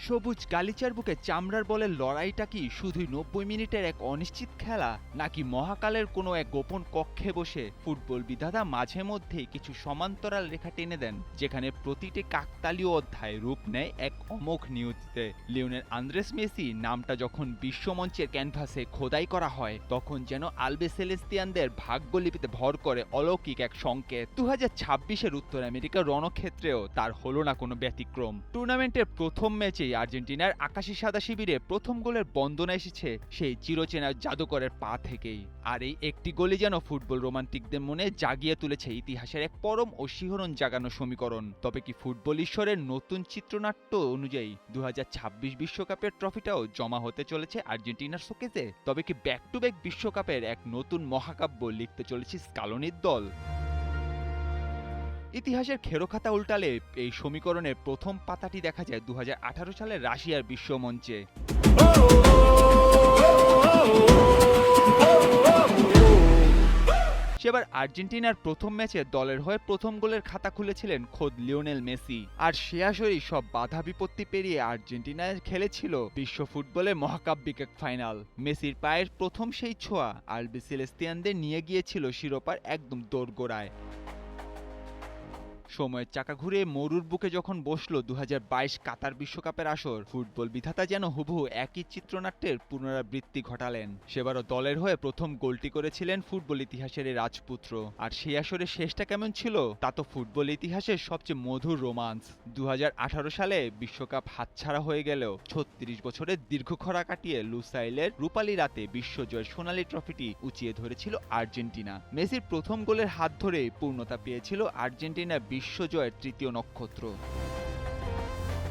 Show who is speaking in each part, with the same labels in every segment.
Speaker 1: সবুজ গালিচার বুকে চামড়ার বলের লড়াইটা কি শুধুই ৯০ মিনিটের এক অনিশ্চিত খেলা, নাকি মহাকালের কোনো এক গোপন কক্ষে বসে ফুটবল বিধাতা মাঝে মধ্যেই কিছু সমান্তরাল রেখা টেনে দেন, যেখানে প্রতিটি কাকতালীয় অধ্যায় রূপ নেয় এক অমোঘ নিয়তিতে। লিওনেল আন্দ্রেস মেসি নামটা যখন বিশ্বমঞ্চের ক্যানভাসে খোদাই করা হয়, তখন যেন আলবে সেলেস্তিয়ানদের ভাগ্যলিপিতে ভর করে অলৌকিক এক সংকেত। 2026-এর উত্তর আমেরিকার রণক্ষেত্রেও তার হলো না কোনো ব্যতিক্রম। টুর্নামেন্টের প্রথম ম্যাচেই আর্জেন্টিনার আকাশি সাদা শিবিরে প্রথম গোলের বন্দনা এসেছে সেই চিরচেনা জাদুকরের পা থেকেই। আর এই একটি গোলই যেন ফুটবল রোমান্টিকদের মনে জাগিয়ে তুলেছে ইতিহাসের এক পরম ও শিহরণ জাগানো সমীকরণ। তবে কি ফুটবল ঈশ্বরের নতুন চিত্রনাট্য অনুযায়ী 2026 বিশ্বকাপের ট্রফিটাও জমা হতে চলেছে আর্জেন্টিনার শোকেজে? তবে কি ব্যাক টু ব্যাক বিশ্বকাপের এক নতুন মহাকাব্য লিখতে চলেছে স্কালোনির দল? ইতিহাসের খেরোখাতা উল্টালে এই সমীকরণের প্রথম পাতাটি দেখা যায় 2018 সালের রাশিয়ার বিশ্বমঞ্চে। সেবার আর্জেন্টিনার প্রথম ম্যাচে দলের হয়ে প্রথম গোলের খাতা খুলেছিলেন খোদ লিওনেল মেসি। আর সে আসরেই সব বাধা বিপত্তি পেরিয়ে আর্জেন্টিনায় খেলেছিল বিশ্ব ফুটবলের মহাকাব্যিক এক ফাইনাল। মেসির পায়ের প্রথম সেই ছোঁয়া আলবে সেলেস্তিয়ানদের নিয়ে গিয়েছিল শিরোপার একদম দোরগোড়ায়। সময়ের চাকা ঘুরে মরুর বুকে যখন বসলো 2022 কাতার বিশ্বকাপের আসর, ফুটবল বিধাতা যেন হুবহু একই চিত্রনাট্যের পুনরাবৃত্তি ঘটালেন। সেবারও দলের হয়ে প্রথম গোলটি করেছিলেন ফুটবল ইতিহাসের এই রাজপুত্র। আর সেই আসরে শেষটা কেমন ছিল তা তো ফুটবল ইতিহাসের সবচেয়ে মধুর রোমান্স। 2018 সালে বিশ্বকাপ হাতছাড়া হয়ে গেলেও 36 বছরের দীর্ঘ খরা কাটিয়ে লুসাইলের রূপালী রাতে বিশ্বজয়ের সোনালী ট্রফিটি উঁচিয়ে ধরেছিল আর্জেন্টিনা। মেসির প্রথম গোলের হাত ধরে পূর্ণতা পেয়েছিল আর্জেন্টিনা বিশ্বজয়ের তৃতীয় নক্ষত্র।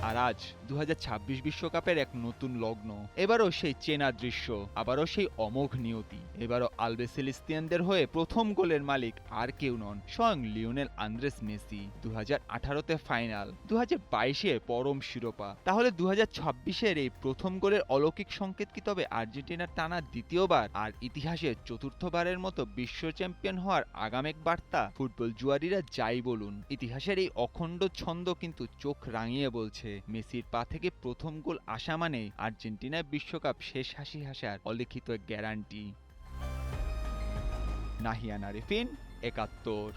Speaker 1: আর আজ 2026 বিশ্বকাপের এক নতুন লগ্ন। এবারও সেই চেনা দৃশ্য, আবারও সেই অমোঘ নিয়তি। এবারও আলবে সেলেস্তিয়ানদের হয়ে প্রথম গোলের মালিক আর কেউ নন, স্বয়ং লিওনেল আন্দ্রেস মেসি। 2018-তে ফাইনাল, 2022-এ পরম শিরোপা। তাহলে 2026-এর এই প্রথম গোলের অলৌকিক সংকেত কি তবে আর্জেন্টিনার টানা দ্বিতীয়বার আর ইতিহাসের চতুর্থবারের মতো বিশ্ব চ্যাম্পিয়ন হওয়ার আগামেক বার্তা? ফুটবল জুয়ারিরা যাই বলুন, ইতিহাসের এই অখণ্ড ছন্দ কিন্তু চোখ রাঙিয়ে বলছে মেসির পা থেকে প্রথম গোল আসা মানে আর্জেন্টিনার বিশ্বকাপ শেষ হাসি হাসার অলিখিত গ্যারান্টি। নাহিয়ান আরেফিন, ৭১।